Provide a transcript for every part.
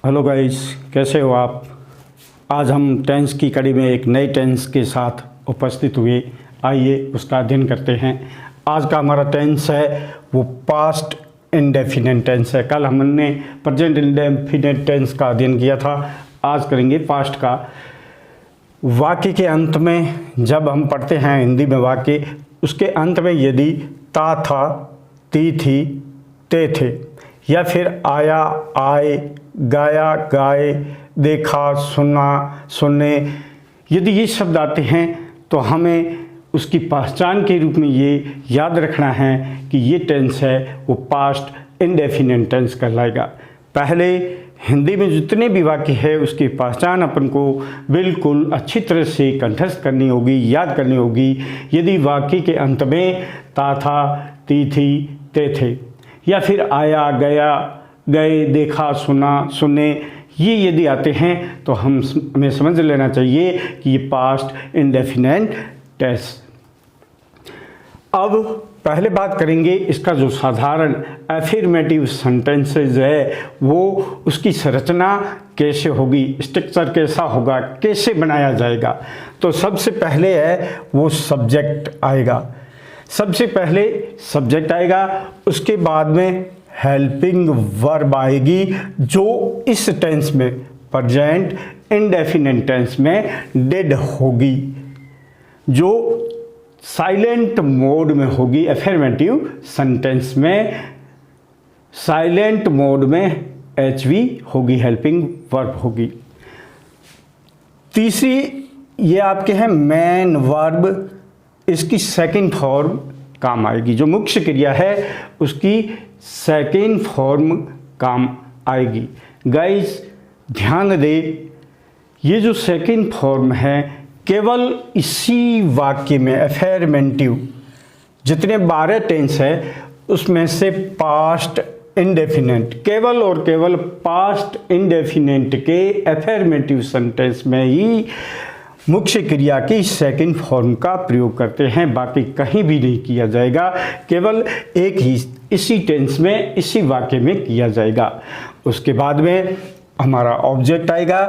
Hello guys, कैसे हो आप। आज हम टेंस की कड़ी में एक नए टेंस के साथ उपस्थित हुए। आइए उसका अध्ययन करते हैं। आज का हमारा टेंस है वो पास्ट इंडेफिनिट टेंस है। कल हमने प्रेजेंट इंडेफिनिट टेंस का अध्ययन किया था, आज करेंगे पास्ट का। वाक्य के अंत में जब हम पढ़ते हैं हिंदी में वाक्य, उसके अंत में यदि ता था, ती थी, ते थे, या फिर आया, आए, गाया, गाए, देखा, सुना, सुने, यदि ये शब्द आते हैं तो हमें उसकी पहचान के रूप में ये याद रखना है कि ये टेंस है वो पास्ट इंडेफिनिट टेंस कहलाएगा। पहले हिंदी में जितने भी वाक्य है उसकी पहचान अपन को बिल्कुल अच्छी तरह से कंठस्थ करनी होगी, याद करनी होगी। यदि वाक्य के अंत में ता था, ती थी, ते थे, या फिर आया, गया, गए, देखा, सुना, सुने, ये यदि आते हैं तो हमें समझ लेना चाहिए कि ये पास्ट इंडेफिनिट टेंस। अब पहले बात करेंगे इसका जो साधारण एफर्मेटिव सेंटेंसेस है वो उसकी संरचना कैसे होगी, स्ट्रक्चर कैसा होगा, कैसे बनाया जाएगा। तो सबसे पहले है वो सब्जेक्ट आएगा। सबसे पहले सब्जेक्ट आएगा, उसके बाद में हेल्पिंग वर्ब आएगी जो इस टेंस में प्रेजेंट इंडेफिनिट टेंस में डिड होगी, जो साइलेंट मोड में होगी। एफर्मेटिव सेंटेंस में साइलेंट मोड में HV होगी, हेल्पिंग वर्ब होगी। तीसरी ये आपके हैं मेन वर्ब, इसकी सेकंड फॉर्म काम आएगी। जो मुख्य क्रिया है उसकी सेकंड फॉर्म काम आएगी। गाइस ध्यान दें, ये जो सेकंड फॉर्म है केवल इसी वाक्य में एफर्मेटिव जितने 12 टेंस है उसमें से पास्ट इंडेफिनिट, केवल और केवल पास्ट इंडेफिनिट के एफर्मेटिव सेंटेंस में ही मुख्य क्रिया की सेकंड फॉर्म का प्रयोग करते हैं, बाकी कहीं भी नहीं किया जाएगा। केवल एक ही इसी टेंस में, इसी वाक्य में किया जाएगा। उसके बाद में हमारा ऑब्जेक्ट आएगा।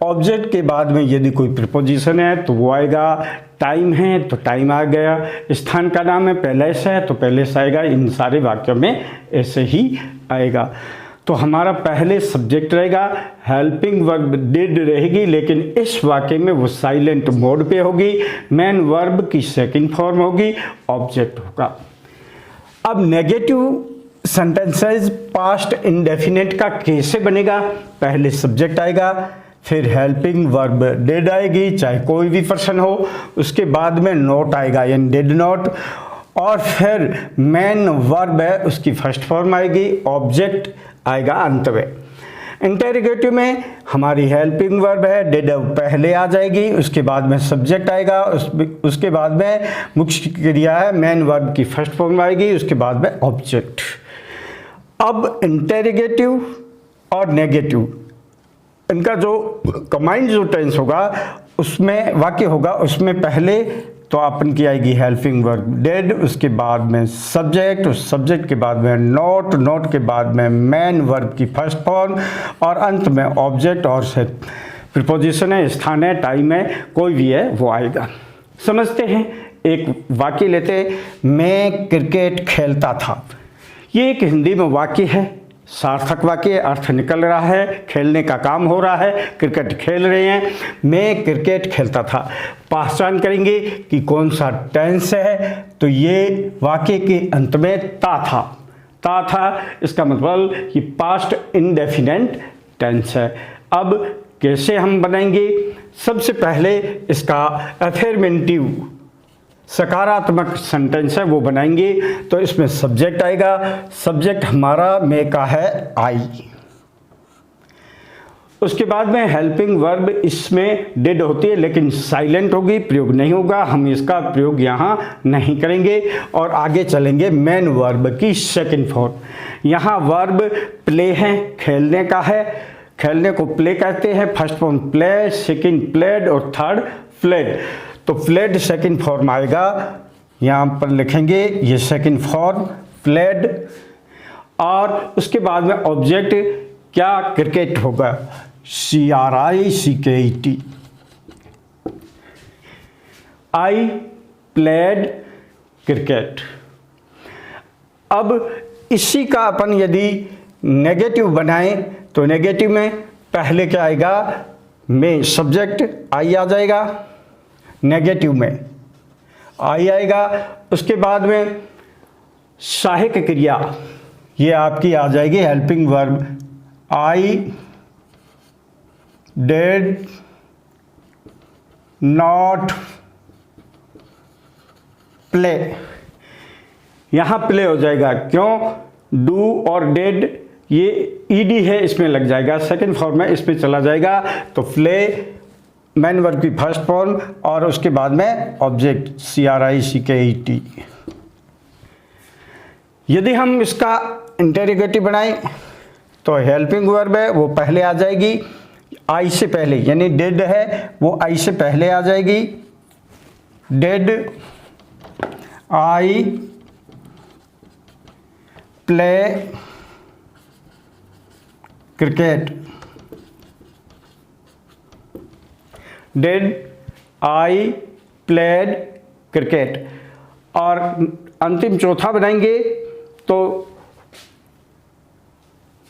ऑब्जेक्ट के बाद में यदि कोई प्रीपोजिशन है तो वो आएगा। टाइम है तो टाइम आ गया। स्थान का नाम है, पैलेस है तो पैलेस आएगा। इन सारे वाक्यों में ऐसे ही आएगा। तो हमारा पहले सब्जेक्ट रहेगा, हेल्पिंग वर्ब डिड रहेगी, लेकिन इस वाक्य में वो साइलेंट मोड पे होगी। मेन वर्ब की सेकंड फॉर्म होगी, ऑब्जेक्ट होगा। अब नेगेटिव सेंटेंसेस पास्ट इंडेफिनिट का कैसे बनेगा? पहले सब्जेक्ट आएगा, फिर हेल्पिंग वर्ब डिड आएगी, चाहे कोई भी पर्सन हो। उसके बाद में नोट आएगा, यानी डिड नॉट, और फिर मेन वर्ब है उसकी फर्स्ट फॉर्म आएगी, ऑब्जेक्ट आएगा अंत में। इंटेरोगेटिव में हमारी हेल्पिंग वर्ब है, डिड पहले आ जाएगी, उसके बाद में सब्जेक्ट आएगा, उसके बाद में मुख्य क्रिया है मेन वर्ब की फर्स्ट फॉर्म आएगी, उसके बाद में ऑब्जेक्ट। अब इंटेरोगेटिव और नेगेटिव इनका जो कंबाइंड जो टेंस होगा उसमें वाक्य होगा, उसमें पहले तो अपन की आएगी हेल्पिंग वर्ब डिड, उसके बाद में सब्जेक्ट, उस सब्जेक्ट के बाद में नोट, नोट के बाद में मेन वर्ब की फर्स्ट फॉर्म, और अंत में ऑब्जेक्ट और से प्रीपोजिशन है, स्थान है, टाइम है, कोई भी है वो आएगा। समझते हैं, एक वाक्य लेते हैं, मैं क्रिकेट खेलता था। ये एक हिंदी में वाक्य है, सार्थक वाक्य, अर्थ निकल रहा है, खेलने का काम हो रहा है, क्रिकेट खेल रहे हैं। मैं क्रिकेट खेलता था। पहचान करेंगे कि कौन सा टेंस है, तो ये वाक्य के अंत में ता था। ता था इसका मतलब कि पास्ट इंडेफिनिट टेंस है। अब कैसे हम बनाएंगे? सबसे पहले इसका एफर्मेटिव सकारात्मक सेंटेंस है वो बनाएंगे। तो इसमें सब्जेक्ट आएगा, सब्जेक्ट हमारा मैं का है आई। उसके बाद में हेल्पिंग वर्ब इसमें डिड होती है लेकिन साइलेंट होगी, प्रयोग नहीं होगा, हम इसका प्रयोग यहाँ नहीं करेंगे और आगे चलेंगे मेन वर्ब की सेकंड फॉर्म। यहाँ वर्ब प्ले है, खेलने का है, खेलने को प्ले कहते हैं। First form play, second played और थर्ड फ्लेड। तो फ्लेड सेकंड फॉर्म आएगा, यहाँ पर लिखेंगे ये सेकंड फॉर्म फ्लेड। और उसके बाद में ऑब्जेक्ट क्या क्रिकेट होगा, CRICKET। I played cricket. अब इसी का अपन यदि नेगेटिव बनाएं तो नेगेटिव में पहले क्या आएगा, में सब्जेक्ट आई आ जाएगा, नेगेटिव में आई आएगा। उसके बाद में सहायक क्रिया ये आपकी आ जाएगी helping verb, I did not play. यहाँ प्ले हो जाएगा, क्यों, डू और डेड ये ईडी है, इसमें लग जाएगा, सेकंड फॉर्म में इसमें चला जाएगा। तो प्ले मैन वर्ब की फर्स्ट फॉर्म और उसके बाद में ऑब्जेक्ट CRICKET। यदि हम इसका इंटेरोगेटिव बनाएं तो हेल्पिंग वर्ब है वो पहले आ जाएगी, आई से पहले, यानी डेड है वो आई से पहले आ जाएगी। Dead I play cricket. Did I played cricket. और अंतिम चौथा बनाएंगे तो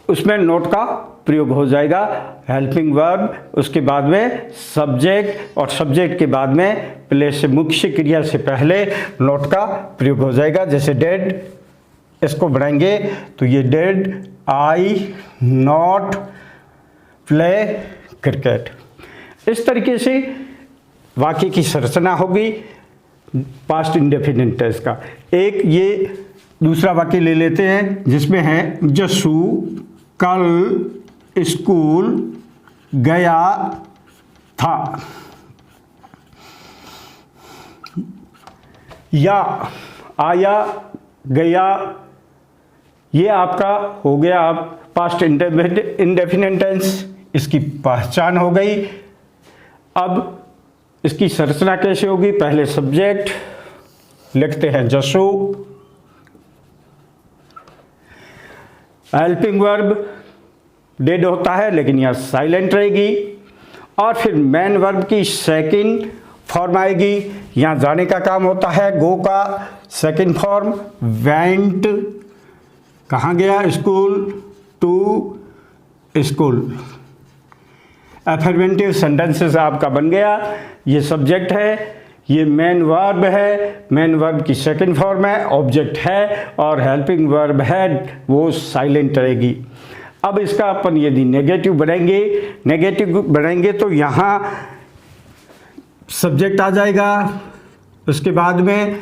उसमें नोट का प्रयोग हो जाएगा, हेल्पिंग वर्ब, उसके बाद में सब्जेक्ट और सब्जेक्ट के बाद में प्ले से मुख्य क्रिया से पहले नोट का प्रयोग हो जाएगा। जैसे डेड, इसको बढ़ाएंगे तो ये dead I not play cricket. इस तरीके से वाक्य की संरचना होगी पास्ट इंडेफिनिट टेंस का। एक ये दूसरा वाक्य ले लेते हैं जिसमें है जसू कल स्कूल गया था, या आया गया, ये आपका हो गया आप पास्ट इंडेफिनिट टेंस, इसकी पहचान हो गई। अब इसकी संरचना कैसे होगी, पहले सब्जेक्ट लिखते हैं जसू, हेल्पिंग वर्ब डेड होता है लेकिन यह साइलेंट रहेगी, और फिर मेन वर्ब की सेकंड फॉर्म आएगी, यहाँ जाने का काम होता है, गो का सेकंड फॉर्म वेंट, कहाँ गया, school, to school. Affirmative sentences आपका बन गया, ये सब्जेक्ट है, ये मेन वर्ब है, मेन वर्ब की सेकंड फॉर्म है, ऑब्जेक्ट है, और हेल्पिंग वर्ब है वो साइलेंट रहेगी। अब इसका अपन यदि नेगेटिव बनाएंगे तो यहाँ सब्जेक्ट आ जाएगा, उसके बाद में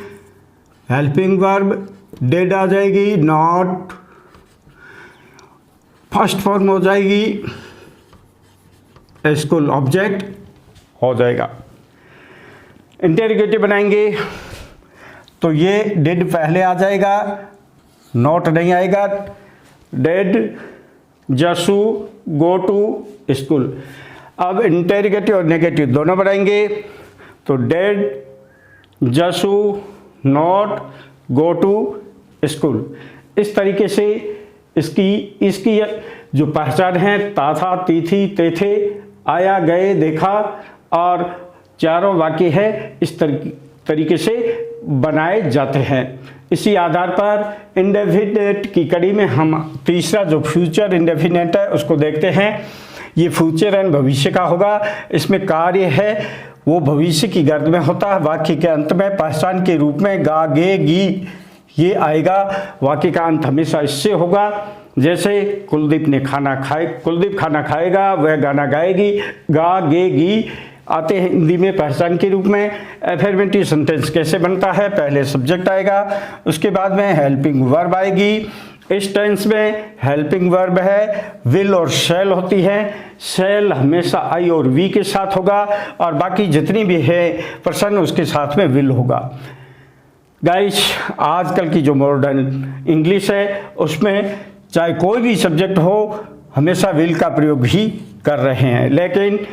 हेल्पिंग वर्ब डेड आ जाएगी, नॉट फर्स्ट फॉर्म हो जाएगी, स्कूल ऑब्जेक्ट हो जाएगा। इंटेरोगेटिव बनाएंगे तो ये डेड पहले आ जाएगा, नॉट नहीं आएगा। Did Jasu go to school. अब इंटेरोगेटिव और नेगेटिव दोनों बनाएंगे तो did Jasu not go to school. इस तरीके से इसकी जो पहचान है ताथा तीथी तेथे आया गए देखा और चारों वाक्य है, इस तरीके से बनाए जाते हैं। इसी आधार पर इंडेफिनिट की कड़ी में हम तीसरा जो फ्यूचर इंडेफिनिट है उसको देखते हैं। ये फ्यूचर एंड भविष्य का होगा, इसमें कार्य है वो भविष्य की गर्द में होता है, वाक्य के अंत में पहचान के रूप में गा गे गी ये आएगा। वाक्य का अंत हमेशा इससे होगा, जैसे कुलदीप खाना खाएगा, वह गाना गाएगी, गा गे गी आते हैं हिंदी में पहचान के रूप में। अफर्मेटिव सेंटेंस कैसे बनता है, पहले सब्जेक्ट आएगा, उसके बाद में हेल्पिंग वर्ब आएगी। इस टेंस में हेल्पिंग वर्ब है विल और शैल होती है, शैल हमेशा आई और वी के साथ होगा और बाकी जितनी भी है पर्सन उसके साथ में विल होगा। गाइस, आजकल की जो मॉडर्न इंग्लिश है उसमें चाहे कोई भी सब्जेक्ट हो हमेशा विल का प्रयोग ही कर रहे हैं, लेकिन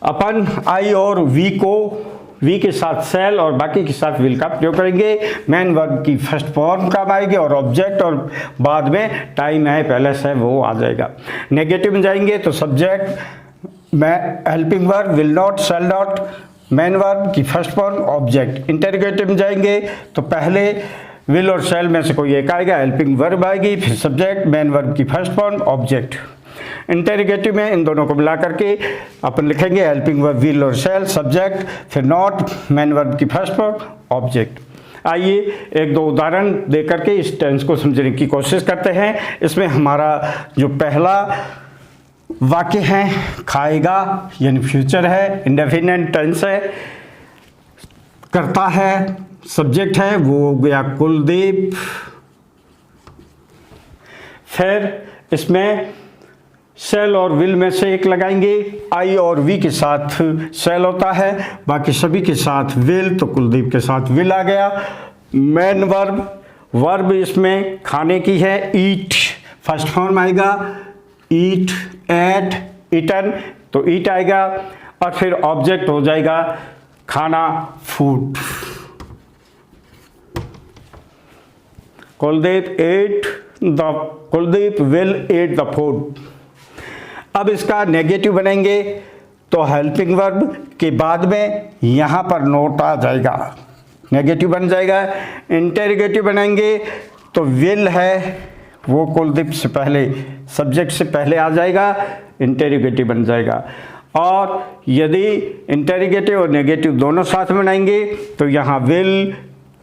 अपन आई और वी को वी के साथ सेल और बाकी के साथ विल का प्रयोग करेंगे। मेन वर्ब की फर्स्ट फॉर्म काम आएगी और ऑब्जेक्ट, और बाद में टाइम है पहले से वो आ जाएगा। नेगेटिव में जाएंगे तो सब्जेक्ट में helping verb, will not, shall not, main verb की फर्स्ट फॉर्म, ऑब्जेक्ट। इंटरोगेटिव में जाएंगे तो पहले विल और शैल में से कोई एक आएगा, हेल्पिंग वर्ब आएगी, फिर सब्जेक्ट, मेन वर्ब की फर्स्ट फॉर्म, ऑब्जेक्ट। इंटरोगेटिव में इन दोनों को मिला करके अपन लिखेंगे हेल्पिंग वर्ब विल और शैल, सब्जेक्ट, फिर नॉट, मेन वर्ब की फर्स्ट फॉर्म, ऑब्जेक्ट। आइए एक दो उदाहरण दे करके इस टेंस को समझने की कोशिश करते हैं। इसमें हमारा जो पहला वाक्य है खाएगा यानी फ्यूचर है, इंडेफिनिट टेंस है, करता है, सब्जेक्ट है वो हो गया कुलदीप। फिर इसमें शैल और विल में से एक लगाएंगे, आई और वी के साथ शैल होता है, बाकी सभी के साथ विल, तो कुलदीप के साथ विल आ गया। मेन वर्ब, वर्ब इसमें खाने की है, ईट फर्स्ट फॉर्म आएगा, ईट, एट, ईटन, तो ईट आएगा, और फिर ऑब्जेक्ट हो जाएगा खाना, food. Kuldeep will at the food. अब इसका नेगेटिव बनाएंगे तो हेल्पिंग वर्ब के बाद में यहाँ पर नोट आ जाएगा, नेगेटिव बन जाएगा। इंटरोगेटिव बनाएंगे तो विल है वो कुलदीप से पहले, सब्जेक्ट से पहले आ जाएगा, इंटरोगेटिव बन जाएगा। और यदि इंटरोगेटिव और नेगेटिव दोनों साथ में बनाएंगे तो यहाँ विल,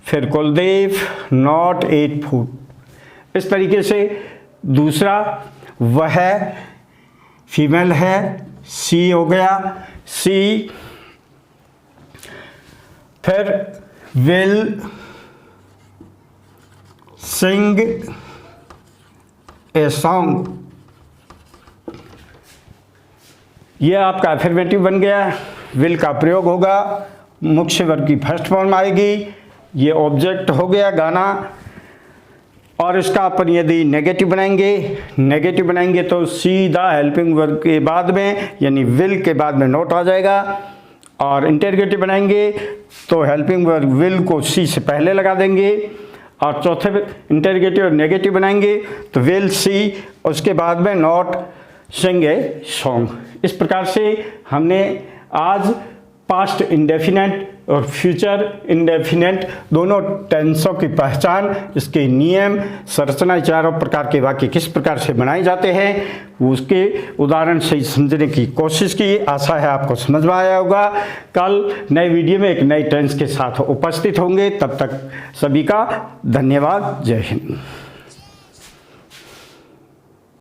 फिर कुलदीप नॉट एट फूड। इस तरीके से दूसरा वह फीमेल है, सी हो गया, सी, फिर विल सिंग ए सॉन्ग। यह आपका अफर्मेटिव बन गया। विल का प्रयोग होगा, मुख्य वर्ब की फर्स्ट फॉर्म आएगी, ये ऑब्जेक्ट हो गया गाना। और इसका अपन यदि नेगेटिव बनाएंगे तो सीधा हेल्पिंग वर्ब के बाद में यानी विल के बाद में नोट आ जाएगा। और इंटरोगेटिव बनाएंगे तो हेल्पिंग वर्ब विल को सी से पहले लगा देंगे। और चौथे इंटरोगेटिव और नेगेटिव बनाएंगे तो विल सी, उसके बाद में नॉट सिंग ए सॉन्ग। इस प्रकार से हमने आज पास्ट इंडेफिनेट और फ्यूचर इंडेफिनेट दोनों टेंसों की पहचान, इसके नियम, संरचना, चारों प्रकार के वाक्य किस प्रकार से बनाए जाते हैं वो उसके उदाहरण से समझने की कोशिश की। आशा है आपको समझ में आया होगा। कल नए वीडियो में एक नई टेंस के साथ उपस्थित होंगे। तब तक सभी का धन्यवाद। जय हिंद।